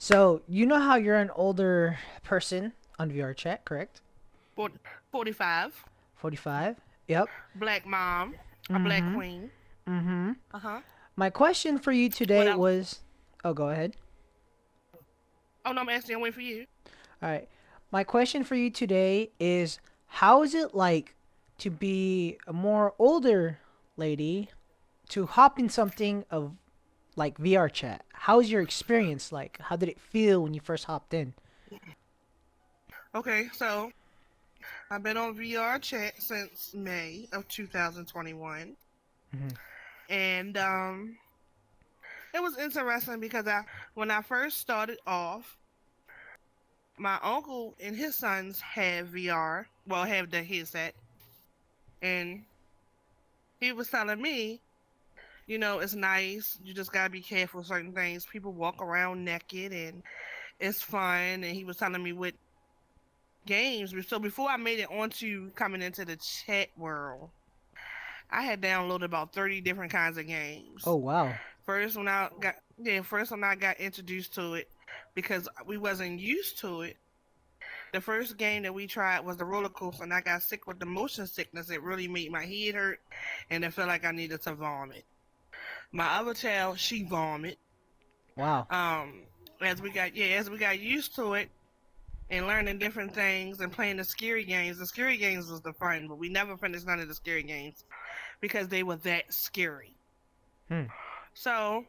So you know how you're an older person on VR chat, correct? 40, 45. 45. Yep. Black mom. A black Mm-hmm. queen. Mm-hmm. Uh-huh. My question for you What today else? was, oh, go ahead. Oh, no, I'm asking. I'm waiting for you. All right. My question for you today is, how is it like to be a more older lady to hop in something of like VR chat? How's your experience like? How did it feel when you first hopped in? Okay, so I've been on VR chat since May of 2021. Mm-hmm. And it was interesting because when I first started off, my uncle and his sons have VR, well, have the headset, and he was telling me, it's nice. You just gotta be careful of certain things. People walk around naked, and it's fun. And he was telling me what games. So before I made it onto coming into the chat world, I had downloaded about 30 different kinds of Oh games. wow. First when I got introduced to it, because we wasn't used to it. The first game that we tried was the roller coaster, and I got sick with the motion sickness. It really made my head hurt, and it felt like I needed to vomit. My other child, she vomit. Wow. Um, as we got used to it and learning different things and playing the scary games. The scary games was the fun, but we never finished none of the scary games because they were that scary. Hmm. So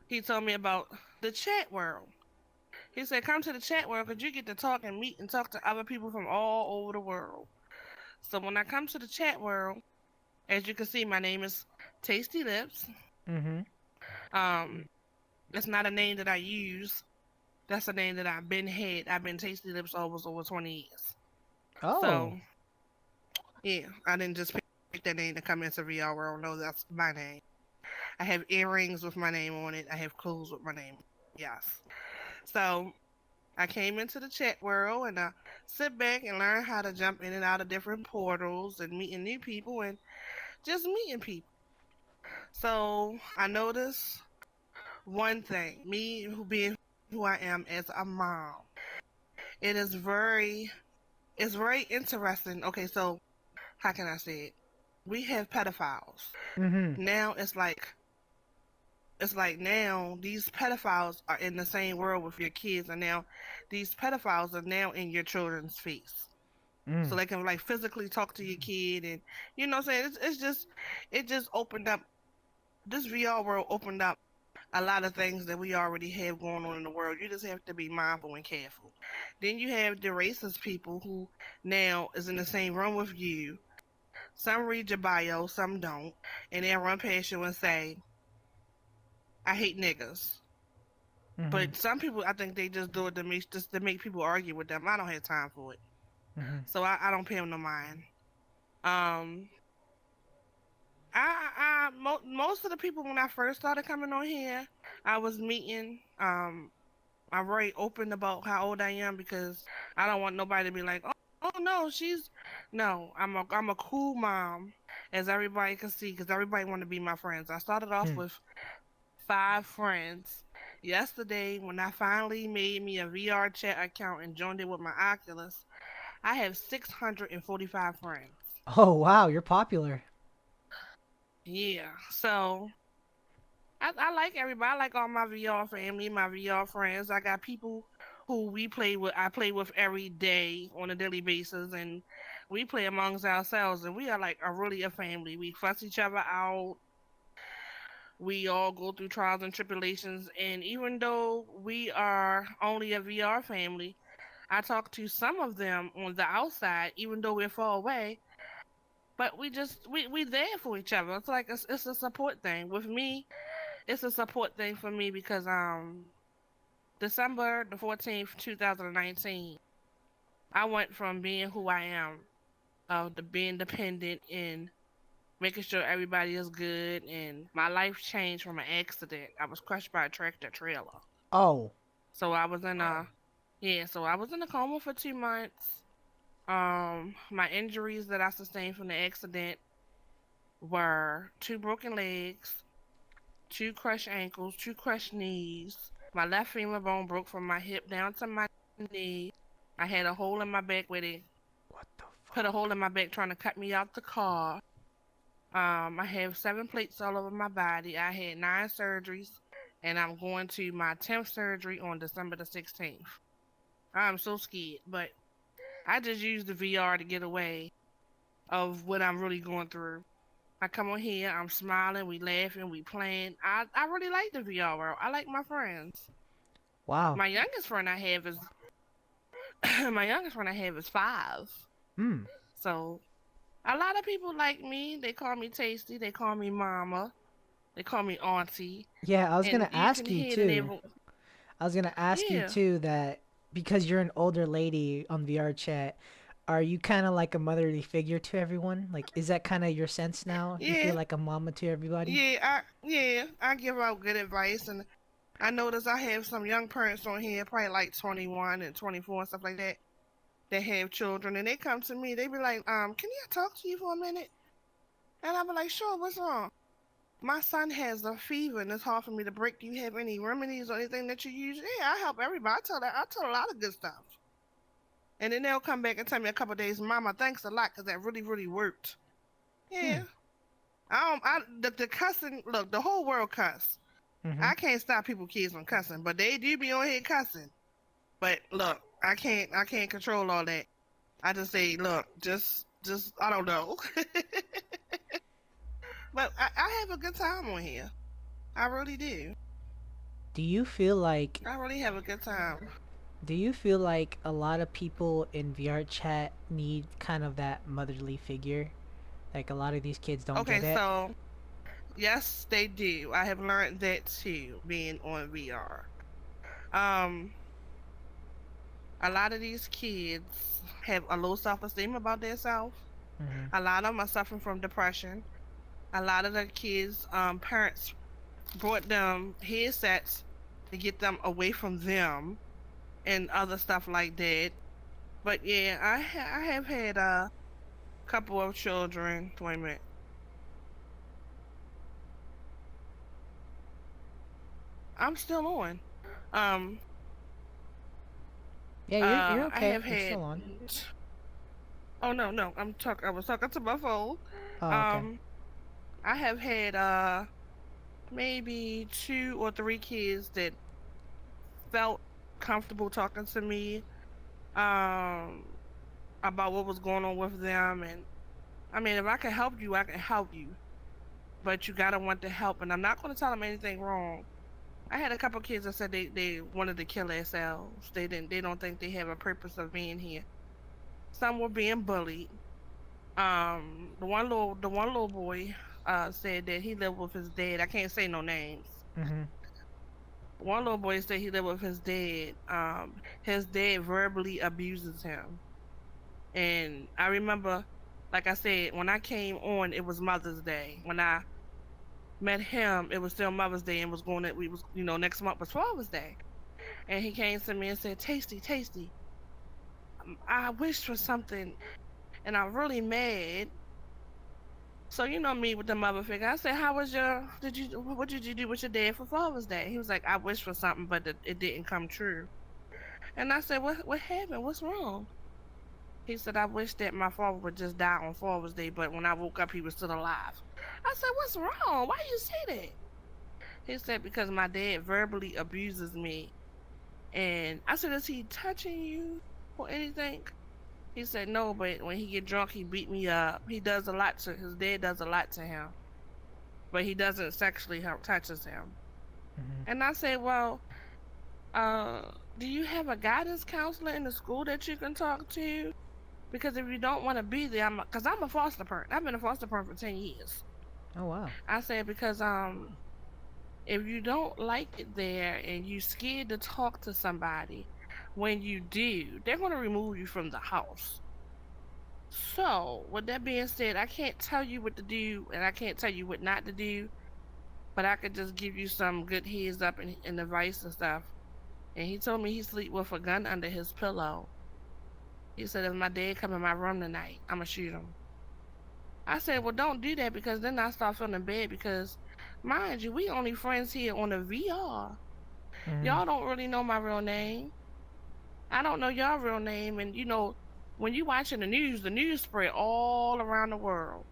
he told me about the chat world. He said, "Come to the chat world because you get to talk and meet and talk to other people from all over the world." So when I come to the chat world, as you can see, my name is Tasty Lips. Mm-hmm. Um, it's not a name that I use. That's a name that I've been had. I've been Tasty Lips almost over 20 years. Oh. So yeah, I didn't just pick that name to come into VR world. No, that's my name. I have earrings with my name on it. I have clothes with my name. Yes. So I came into the chat world and I sit back and learn how to jump in and out of different portals and meeting new people and just meeting people. So I noticed one thing, me who being who I am as a mom, it is it's very interesting. Okay, so how can I say it? We have pedophiles. Mm-hmm. Now it's like now these pedophiles are in the same world with your kids, and now these pedophiles are now in your children's face. So Mm. they can like physically talk to your kid, and what I'm saying, it just opened up, this VR world opened up a lot of things that we already have going on in the world. You just have to be mindful and careful. Then you have the racist people who now is in the same room with you. Some read your bio, some don't, and they'll run past you and say, "I hate niggas." Mm-hmm. But some people, I think they just do it to make people argue with them. I don't have time for it, Mm-hmm. so I don't pay them no mind. Um, most of the people when I first started coming on here, I was meeting. I'm very open about how old I am because I don't want nobody to be like, oh no, she's no. I'm a cool mom, as everybody can see, because everybody want to be my friends. I started off Hmm. with 5 friends. Yesterday, when I finally made me a VR chat account and joined it with my Oculus, I have 645 friends. Oh wow, you're popular. Yeah, so I like everybody. I like all my VR family, my VR friends. I got people who we play with. I play with every day on a daily basis, and we play amongst ourselves. And we are like really a family. We fuss each other out. We all go through trials and tribulations. And even though we are only a VR family, I talk to some of them on the outside, even though we're far away. But we there for each other. It's like it's a support thing. With me, it's a support thing for me because December the 14th, 2019, I went from being who I am, to being dependent and making sure everybody is good, and my life changed from an accident. I was crushed by a tractor trailer. Oh. So I was in a yeah, so I was in a coma for 2 months. My injuries that I sustained from the accident were two broken legs, two crushed ankles, two crushed knees. My left femur bone broke from my hip down to my knee. I had a hole in my back where they What the put a hole fuck? in my back trying to cut me out the car. I have 7 plates all over my body. I had 9 surgeries, and I'm going to my 10th surgery on December the 16th. I'm so scared, but I just use the VR to get away of what I'm really going through. I come on here, I'm smiling, we laughing, we playing. I really like the VR world. I like my friends. Wow. My youngest friend I have is my youngest friend I have is 5. Hmm. So a lot of people like me. They call me Tasty. They call me Mama. They call me Auntie. Yeah, I was And gonna you can ask you hear that too. they I was gonna ask you yeah, too that because you're an older lady on VR chat, are you kind of like a motherly figure to everyone? Like, is that kind of your sense now? You feel yeah, like a mama to everybody? yeah. I give out good advice, and I notice I have some young parents on here, probably like 21 and 24 and stuff like that. That have children, and they come to me. They be like, can I talk to you for a minute? And I be like, sure. What's wrong? My son has a fever, and it's hard for me to break. Do you have any remedies or anything that you use? Yeah, I help everybody. I tell a lot of good stuff. And then they'll come back and tell me a couple of days, Mama, thanks a lot, because that really, really worked. Hmm. Yeah. The cussing, look, the whole world cuss. Mm-hmm. I can't stop people kids from cussing, but they do be on here cussing. But look, I can't control all that. I just say, look, just I don't know. But I have a good time on here. I really do. Do you feel like I really have a good time. a lot of people in VR chat need kind of that motherly figure? Like a lot of these kids don't get Okay, it. so yes, they do. I have learned that too, being on VR. Um, a lot of these kids have a low self-esteem about themselves. Mm-hmm. A lot of them are suffering from depression. A lot of the kids, parents brought them headsets to get them away from them and other stuff like that. But yeah, I have had a couple of children. Wait a minute. I'm still on. Um, Yeah, you're I okay. have You're still had. on. Oh no, I'm talk. I was talking to my phone. Oh, okay. Um, I have had maybe 2 or 3 kids that felt comfortable talking to me um about what was going on with them, and I mean, if I can help you, I can help you, but you gotta want the help, and I'm not gonna tell them anything wrong. I had a couple kids that said they wanted to kill themselves. They don't think they have a purpose of being here. Some were being bullied. The one little boy said that he lived with his dad. I can't say no names. Mm-hmm. One little boy said he lived with his dad. His dad verbally abuses him. And I remember, like I said, when I came on, it was Mother's Day. When I met him, it was still Mother's Day, and was going to, we was, next month was Father's Day. And he came to me and said, Tasty, Tasty, I wished for something, and I'm really mad. So you know me with the mother figure. I said, "How was what did you do with your dad for Father's Day?" He was like, "I wished for something, but it didn't come true." And I said, "What happened? What's wrong?" He said, "I wish that my father would just die on Father's Day, but when I woke up, he was still alive." I said, "What's wrong? Why you say that?" He said, "Because my dad verbally abuses me." And I said, "Is he touching you or anything?" He said, "No, but when he get drunk, he beat me up. He does a lot to his dad does a lot to him, but he doesn't sexually help touches him." Mm-hmm. And I said, "Well, do you have a guidance counselor in the school that you can talk to? Because if you don't want to be there, because I'm a foster parent. I've been a foster parent for 10 years." Oh wow. I said because if you don't like it there and you scared to talk to somebody, when you do, they're going to remove you from the house. So, with that being said, I can't tell you what to do and I can't tell you what not to do, but I could just give you some good heads up and advice and stuff. And he told me he sleep with a gun under his pillow. He said if my dad come in my room tonight, I'ma shoot him. I said, well, don't do that because then I start feeling bad because, mind you, we only friends here on the VR. Mhm. Y'all don't really know my real name. I don't know y'all real name. And when you watching the news spread all around the world.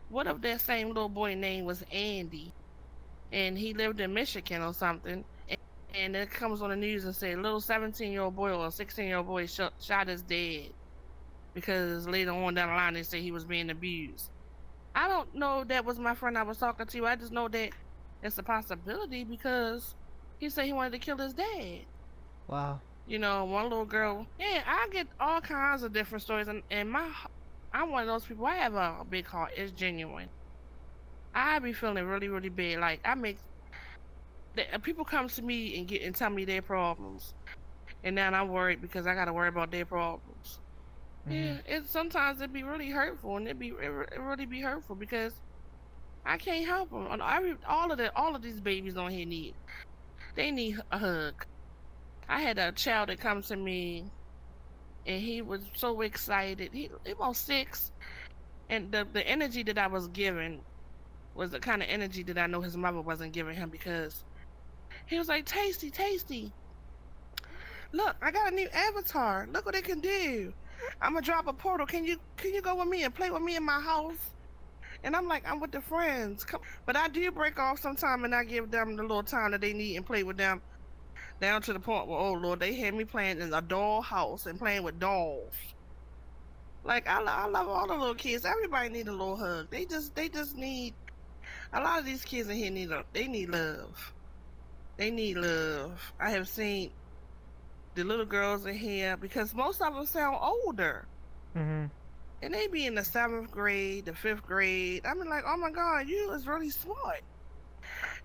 What if that same little boy name was Andy and he lived in Michigan or something? And it comes on the news and say little 17-year-old boy or 16-year-old boy shot his dad because later on down the line they say he was being abused. I don't know that was my friend I was talking to. I just know that it's a possibility because he said he wanted to kill his dad. Wow. One little girl. Yeah, I get all kinds of different stories, and I'm one of those people. I have a big heart. It's genuine. I be feeling really, really bad. Like people come to me and tell me their problems, and now I'm worried because I got to worry about their problems. Mhm. Yeah, sometimes it be really hurtful, and it really be hurtful because I can't help them. All of these babies on here they need a hug. I had a child that come to me and he was so excited. He was 6, and the energy that I was giving was the kind of energy that I know his mother wasn't giving him because he was like, "Tasty, tasty, look, I got a new avatar. Look what it can do. I'm gonna drop a portal. Can you go with me and play with me in my house?" And I'm like, "I'm with the friends, come." But I do break off sometime and I give them the little time that they need and play with them down to the point where, oh Lord, they had me playing in a doll house and playing with dolls. Like I love all the little kids. Everybody need a little hug. They just need a lot of these kids in here they need love. They need love. I have seen the little girls in here because most of them sound older, Mhm. and they be in the 7th grade, the 5th grade. I mean, like, oh my God, you is really smart.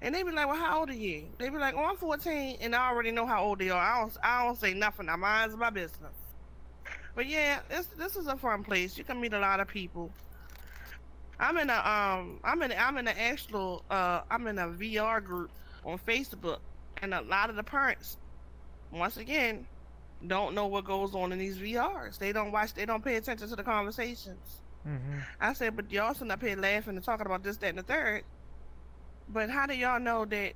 And they be like, well, how old are you? They be like, oh, I'm 14, and I already know how old they are. I don't say nothing. Now, mine's my business. But yeah, this is a fun place. You can meet a lot of people. I'm in a VR group on Facebook, and a lot of the parents, once again, don't know what goes on in these VRs. They don't pay attention to the conversations. Mhm. I said, but y'all sitting up here laughing and talking about this, that, and the third. But how do y'all know that?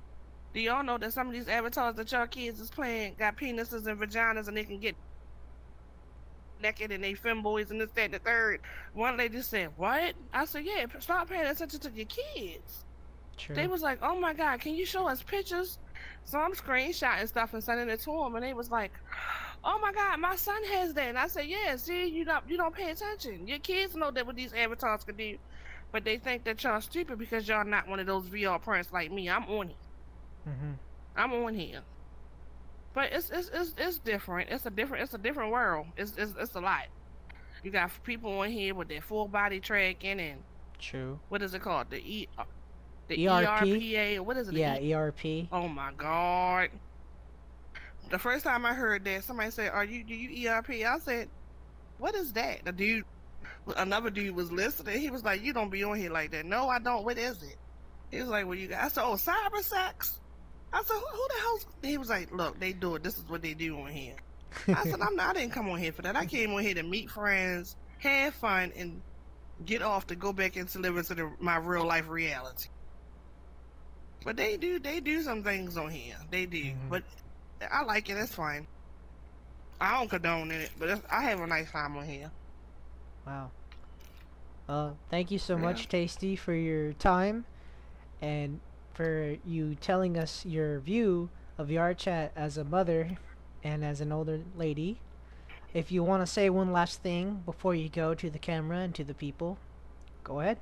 Do y'all know that some of these avatars that y'all kids is playing got penises and vaginas and they can get naked and they femboys and this, that, and the third? One lady said, what? I said, yeah, start paying attention to your kids. They True. was like, oh my God, can you show us pictures? So I'm screenshotting stuff and sending it to them, and they was like, oh my God, my son has that. And I said, yeah, see, you don't pay attention. Your kids know that what these avatars can do, but they think that y'all stupid because y'all not one of those VR parents like me. I'm on here. Mhm. I'm on here. But it's different. It's a different world. It's a lot. You got people on here with their full body tracking and True. what is it called? The ERP. ERPA, or what is it? Yeah, ERP. Oh my God. The first time I heard that, somebody said, do you ERP? I said, what is that? Another dude was listening. He was like, you don't be on here like that. No, I don't. What is it? He was like, well, you got, I said, oh, cyber sex. I said, who the hell's, he was like, look, they do it. This is what they do on here. I said, I didn't come on here for that. I came on here to meet friends, have fun, and get off to go back into live into my real life reality. But they do some things on here. They do. Mhm. But I like it. It's fine. I don't condone it, but I have a nice time on here. Wow. Well, thank you so Yeah. much, Tasty, for your time and for you telling us your view of your chat as a mother and as an older lady. If you want to say one last thing before you go to the camera and to the people, go ahead.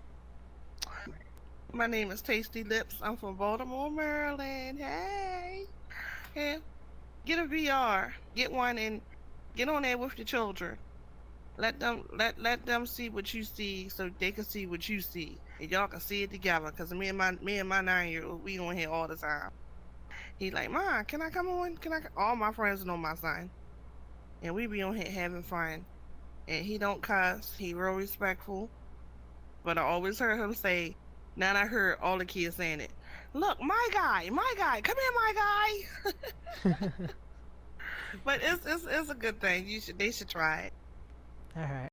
My name is Tasty Lips. I'm from Baltimore, Maryland. Hey. Yeah. Get a VR. Get one and get on there with your children. Let them see what you see so they can see what you see. And y'all can see it together. Cause me and my 9-year-old, we on here all the time. He like, Mom, can I come on? All my friends know my son. And we be on here having fun. And he don't cuss. He real respectful. But I always heard him say, now I heard all the kids saying it. Look, my guy, come here, my guy. But it's a good thing. They should try it. All right.